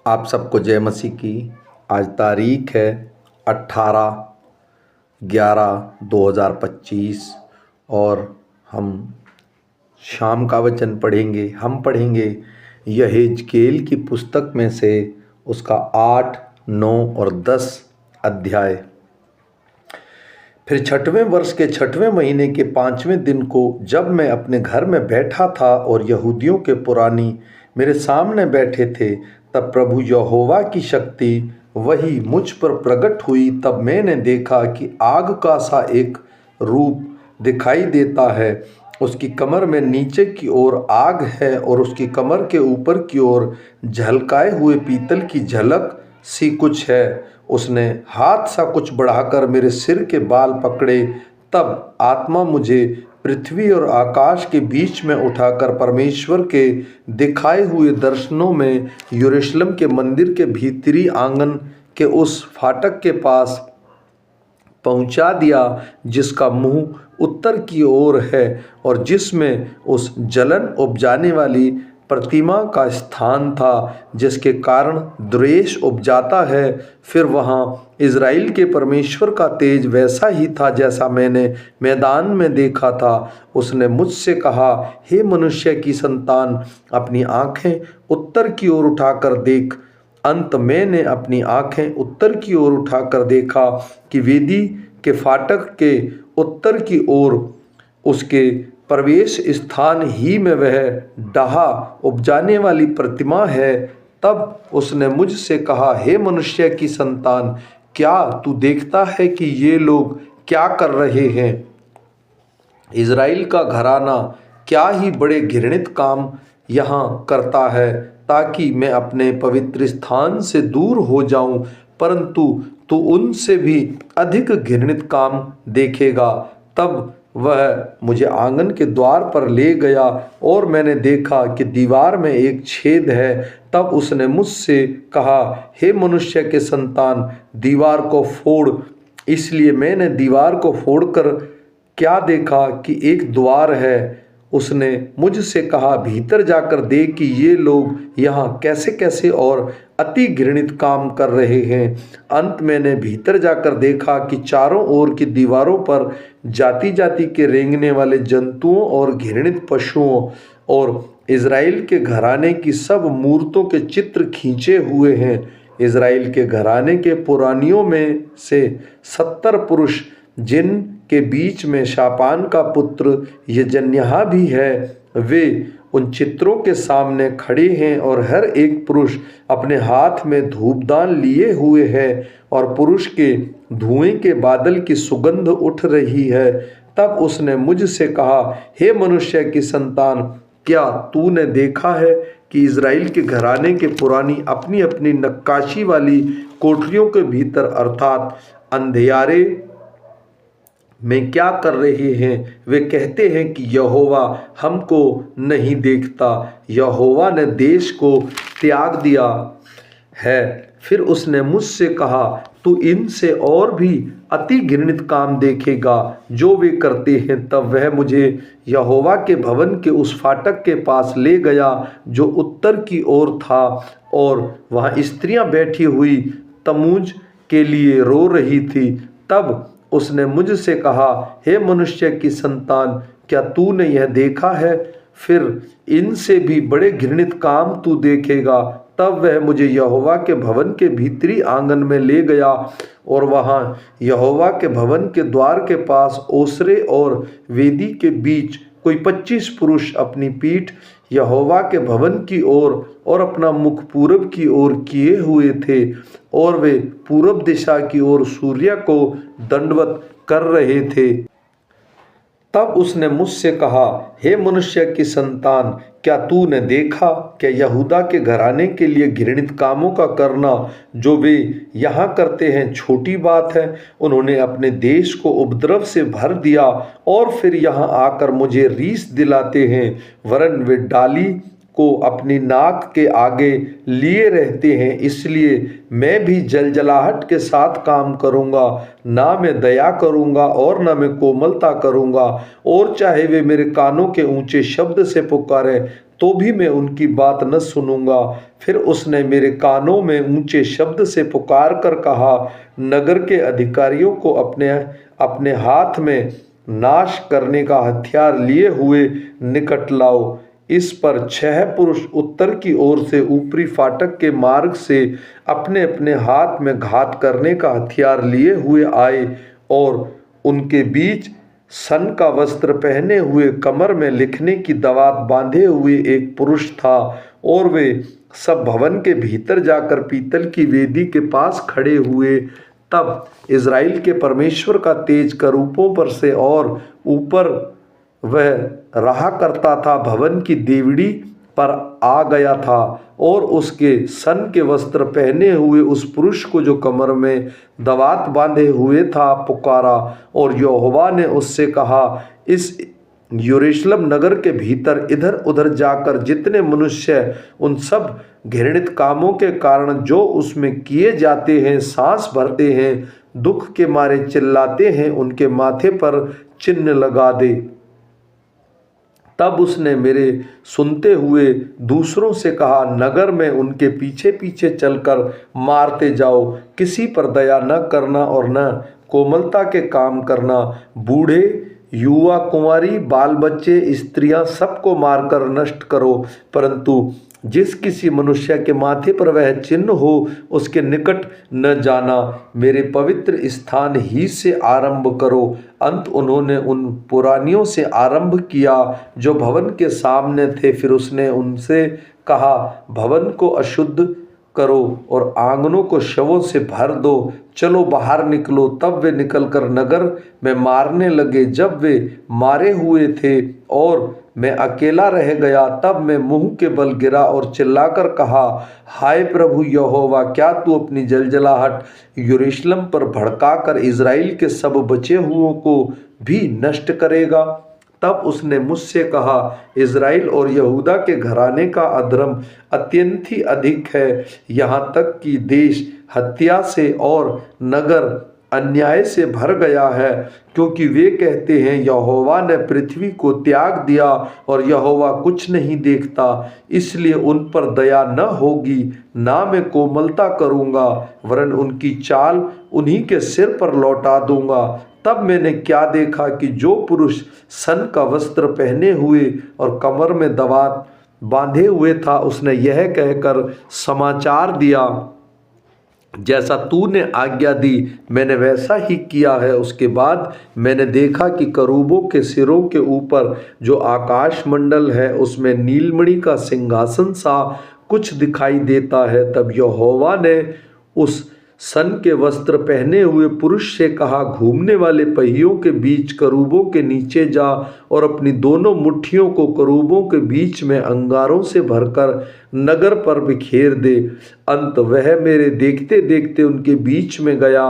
आप सबको जय मसीह की। आज तारीख है 18/11/2025 और हम शाम का वचन पढ़ेंगे। हम पढ़ेंगे यहेजकेल की पुस्तक में से उसका 8, 9 और 10 अध्याय। फिर 6वें वर्ष के 6वें महीने के 5वें दिन को जब मैं अपने घर में बैठा था और यहूदियों के पुरानी मेरे सामने बैठे थे, तब प्रभु यहोवा की शक्ति वही मुझ पर प्रकट हुई। तब मैंने देखा कि आग का सा एक रूप दिखाई देता है। उसकी कमर में नीचे की ओर आग है और उसकी कमर के ऊपर की ओर झलकाए हुए पीतल की झलक सी कुछ है। उसने हाथ सा कुछ बढ़ाकर मेरे सिर के बाल पकड़े। तब आत्मा मुझे पृथ्वी और आकाश के बीच में उठाकर परमेश्वर के दिखाए हुए दर्शनों में यरूशलेम के मंदिर के भीतरी आंगन के उस फाटक के पास पहुंचा दिया जिसका मुंह उत्तर की ओर है और जिसमें उस जलन उपजाने वाली प्रतिमा का स्थान था, जिसके कारण द्वेष उपजाता है। फिर वहाँ इज़राइल के परमेश्वर का तेज वैसा ही था जैसा मैंने मैदान में देखा था। उसने मुझसे कहा, हे मनुष्य की संतान, अपनी आँखें उत्तर की ओर उठाकर देख। अंत मैंने अपनी आँखें उत्तर की ओर उठाकर देखा कि वेदी के फाटक के उत्तर की ओर उसके प्रवेश स्थान ही में वह डाहा उपजाने वाली प्रतिमा है। तब उसने मुझसे कहा, हे मनुष्य की संतान, क्या तू देखता है कि ये लोग क्या कर रहे हैं? इज़राइल का घराना क्या ही बड़े घृणित काम यहाँ करता है, ताकि मैं अपने पवित्र स्थान से दूर हो जाऊं, परंतु तू उनसे भी अधिक घृणित काम देखेगा। तब वह मुझे आंगन के द्वार पर ले गया और मैंने देखा कि दीवार में एक छेद है। तब उसने मुझसे कहा, हे मनुष्य के संतान, दीवार को फोड़। इसलिए मैंने दीवार को फोड़कर क्या देखा कि एक द्वार है। उसने मुझसे कहा, भीतर जाकर देख कि ये लोग यहाँ कैसे कैसे और अति घृणित काम कर रहे हैं। अंत मैंने भीतर जाकर देखा कि चारों ओर की दीवारों पर जाति जाति के रेंगने वाले जंतुओं और घृणित पशुओं और इज़राइल के घराने की सब मूर्तों के चित्र खींचे हुए हैं। इज़राइल के घराने के पुरानियों में से 70 पुरुष, जिन के बीच में शापान का पुत्र यजन्याह भी है, वे उन चित्रों के सामने खड़े हैं और हर एक पुरुष अपने हाथ में धूपदान लिए हुए है और पुरुष के धुएं के बादल की सुगंध उठ रही है। तब उसने मुझसे कहा, हे मनुष्य की संतान, क्या तूने देखा है कि इज़राइल के घराने के पुरानी अपनी अपनी नक्काशी वाली कोठरियों के भीतर अर्थात अंधियारे में क्या कर रहे हैं? वे कहते हैं कि यहोवा हमको नहीं देखता, यहोवा ने देश को त्याग दिया है। फिर उसने मुझसे कहा, तू इनसे और भी अति घृणित काम देखेगा जो वे करते हैं। तब वह मुझे यहोवा के भवन के उस फाटक के पास ले गया जो उत्तर की ओर था, और वहाँ स्त्रियां बैठी हुई तमूज के लिए रो रही थी। तब उसने मुझसे कहा, हे मनुष्य की संतान, क्या तूने यह देखा है? फिर इनसे भी बड़े घृणित काम तू देखेगा। तब वह मुझे यहोवा के भवन के भीतरी आंगन में ले गया और वहाँ यहोवा के भवन के द्वार के पास ओसरे और वेदी के बीच कोई 25 पुरुष अपनी पीठ यहोवा के भवन की ओर और अपना मुख पूरब की ओर किए हुए थे, और वे पूरब दिशा की ओर सूर्य को दंडवत कर रहे थे। तब उसने मुझसे कहा, हे मनुष्य की संतान, क्या तूने देखा? क्या यहूदा के घराने के लिए घृणित कामों का करना जो वे यहाँ करते हैं छोटी बात है? उन्होंने अपने देश को उपद्रव से भर दिया और फिर यहाँ आकर मुझे रीस दिलाते हैं, वरन वे डाली को अपनी नाक के आगे लिए रहते हैं। इसलिए मैं भी जलजलाहट के साथ काम करूँगा, ना मैं दया करूँगा और ना मैं कोमलता करूँगा। और चाहे वे मेरे कानों के ऊंचे शब्द से पुकारें, तो भी मैं उनकी बात न सुनूंगा। फिर उसने मेरे कानों में ऊंचे शब्द से पुकार कर कहा, नगर के अधिकारियों को अपने अपने हाथ में नाश करने का हथियार लिए हुए निकट लाओ। इस पर 6 पुरुष उत्तर की ओर से ऊपरी फाटक के मार्ग से अपने अपने हाथ में घात करने का हथियार लिए हुए आए, और उनके बीच सन का वस्त्र पहने हुए, कमर में लिखने की दवात बांधे हुए एक पुरुष था। और वे सब भवन के भीतर जाकर पीतल की वेदी के पास खड़े हुए। तब इज़राइल के परमेश्वर का तेज करूपों पर से और ऊपर वह रहा करता था भवन की देवड़ी पर आ गया था, और उसके सन के वस्त्र पहने हुए उस पुरुष को जो कमर में दवात बांधे हुए था पुकारा। और यहोवा ने उससे कहा, इस यरूशलेम नगर के भीतर इधर उधर जाकर जितने मनुष्य उन सब घृणित कामों के कारण जो उसमें किए जाते हैं सांस भरते हैं, दुख के मारे चिल्लाते हैं, उनके माथे पर चिन्ह लगा दे। तब उसने मेरे सुनते हुए दूसरों से कहा, नगर में उनके पीछे पीछे चलकर मारते जाओ, किसी पर दया न करना और न कोमलता के काम करना। बूढ़े, युवा, कुंवारी, बाल बच्चे, स्त्रियां सबको मारकर नष्ट करो, परंतु जिस किसी मनुष्य के माथे पर वह चिन्ह हो उसके निकट न जाना। मेरे पवित्र स्थान ही से आरंभ करो। अंत उन्होंने उन पुरानियों से आरंभ किया जो भवन के सामने थे। फिर उसने उनसे कहा, भवन को अशुद्ध करो और आंगनों को शवों से भर दो, चलो बाहर निकलो। तब वे निकलकर नगर में मारने लगे। जब वे मारे हुए थे और मैं अकेला रह गया, तब मैं मुंह के बल गिरा और चिल्लाकर कहा, हाय प्रभु यहोवा, क्या तू अपनी जलजलाहट यरूशलेम पर भड़काकर इज़राइल के सब बचे हुओं को भी नष्ट करेगा? तब उसने मुझसे कहा, इज़राइल और यहूदा के घराने का अधर्म अत्यंत ही अधिक है, यहाँ तक कि देश हत्या से और नगर अन्याय से भर गया है, क्योंकि वे कहते हैं, यहोवा ने पृथ्वी को त्याग दिया और यहोवा कुछ नहीं देखता। इसलिए उन पर दया न होगी, ना मैं कोमलता करूँगा, वरन उनकी चाल उन्हीं के सिर पर लौटा दूंगा। तब मैंने क्या देखा कि जो पुरुष सन का वस्त्र पहने हुए और कमर में दवात बांधे हुए था, उसने यह कहकर समाचार दिया, जैसा तूने आज्ञा दी मैंने वैसा ही किया है। उसके बाद मैंने देखा कि करूबों के सिरों के ऊपर जो आकाश मंडल है उसमें नीलमणि का सिंहासन सा कुछ दिखाई देता है। तब यहोवा ने उस सन के वस्त्र पहने हुए पुरुष से कहा, घूमने वाले पहियों के बीच करूबों के नीचे जा और अपनी दोनों मुट्ठियों को करूबों के बीच में अंगारों से भरकर नगर पर बिखेर दे। अंत वह मेरे देखते देखते उनके बीच में गया।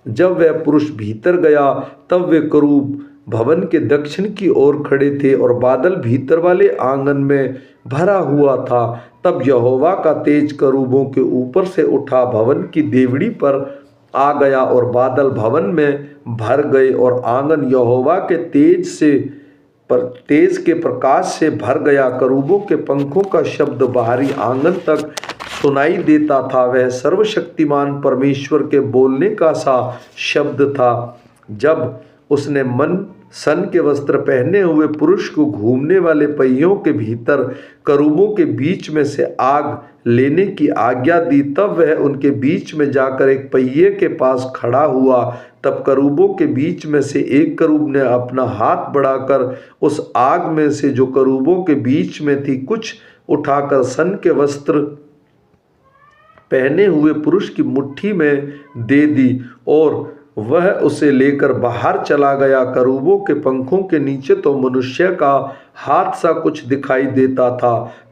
जब वह पुरुष भीतर गया तब वे करूब भवन के दक्षिण की ओर खड़े थे और बादल भीतर वाले आंगन में भरा हुआ था। तब यहोवा का तेज करूबों के ऊपर से उठा, भवन की देवड़ी पर आ गया और बादल भवन में भर गए और आंगन यहोवा के तेज के प्रकाश से भर गया। करूबों के पंखों का शब्द बाहरी आंगन तक सुनाई देता था। वह सर्वशक्तिमान परमेश्वर के बोलने का सा शब्द था। जब उसने सन के वस्त्र पहने हुए पुरुष को घूमने वाले पहियों के भीतर करूबों के बीच में से आग लेने की आज्ञा दी, तब वह उनके बीच में जाकर एक पहिए के पास खड़ा हुआ। तब करूबों के बीच में से एक करूब ने अपना हाथ बढ़ाकर उस आग में से जो करूबों के बीच में थी कुछ उठाकर सन के वस्त्र पहने हुए पुरुष की मुट्ठी में दे दी और वह उसे लेकर बाहर चला गया। करूबों के पंखों के नीचे तो मनुष्य का हाथ सा कुछ दिखाई देता था।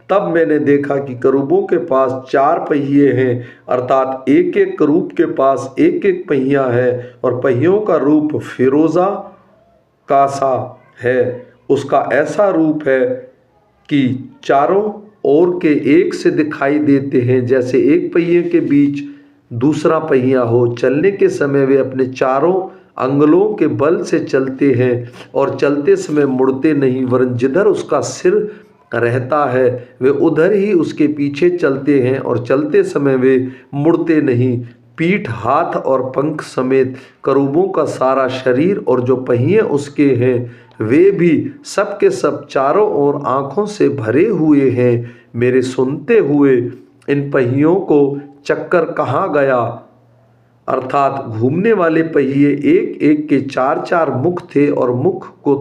तब मैंने देखा कि करूबों के पास 4 पहिए हैं, अर्थात एक एक करूब के पास एक एक पहिया है और पहियों का रूप फिरोजा का सा है। उसका ऐसा रूप है कि चारों ओर के एक से दिखाई देते हैं, जैसे एक पहिए के बीच दूसरा पहिया हो। चलने के समय वे अपने चारों अंगलों के बल से चलते हैं और चलते समय मुड़ते नहीं, वरन जिधर उसका सिर रहता है, वे उधर ही उसके पीछे चलते हैं और चलते समय वे मुड़ते नहीं। पीठ, हाथ और पंख समेत करूबों का सारा शरीर और जो पहिए उसके हैं वे भी सब के सब चारों ओर आँखों से भरे हुए हैं। मेरे सुनते हुए इन पहियों को चक्कर कहाँ गया, अर्थात घूमने वाले पहिए एक एक के चार चार मुख थे और मुख को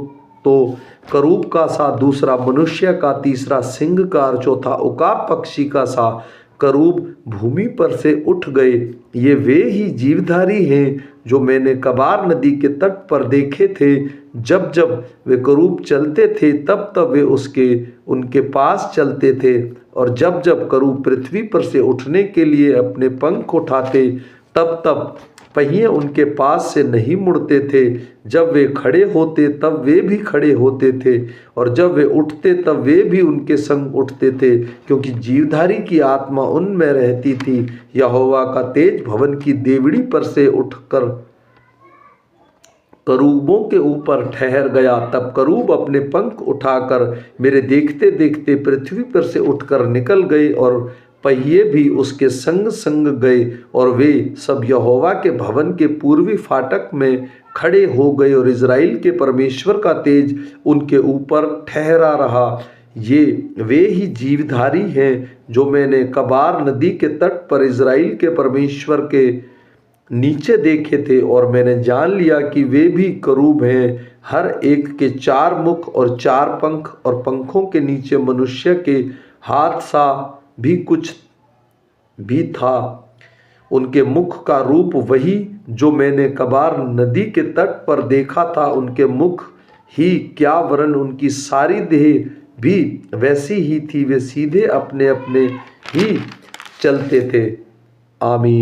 तो करूब का सा, दूसरा मनुष्य का, तीसरा सिंह का और चौथा उकाब पक्षी का सा। करूब भूमि पर से उठ गए। ये वे ही जीवधारी हैं जो मैंने कबार नदी के तट पर देखे थे। जब जब वे करूब चलते थे तब तब वे उनके पास चलते थे, और जब जब करूब पृथ्वी पर से उठने के लिए अपने पंख उठाते तब तब पहिए उनके पास से नहीं मुड़ते थे। जब वे खड़े होते तब वे भी खड़े होते थे, और जब वे उठते तब वे भी उनके संग उठते थे, क्योंकि जीवधारी की आत्मा उनमें रहती थी। यहोवा का तेज भवन की देवड़ी पर से उठकर करूबों के ऊपर ठहर गया। तब करूब अपने पंख उठाकर मेरे देखते देखते पृथ्वी पर से उठकर निकल गए, और पहिए भी उसके संग संग गए, और वे सब यहोवा के भवन के पूर्वी फाटक में खड़े हो गए, और इज़राइल के परमेश्वर का तेज उनके ऊपर ठहरा रहा। ये वे ही जीवधारी हैं जो मैंने कबार नदी के तट पर इज़राइल के परमेश्वर के नीचे देखे थे, और मैंने जान लिया कि वे भी करूब हैं। हर एक के चार मुख और चार पंख, और पंखों के नीचे मनुष्य के हाथ सा भी कुछ भी था। उनके मुख का रूप वही जो मैंने कबार नदी के तट पर देखा था। उनके मुख ही क्या, वरन उनकी सारी देह भी वैसी ही थी। वे सीधे अपने अपने ही चलते थे। आमीन।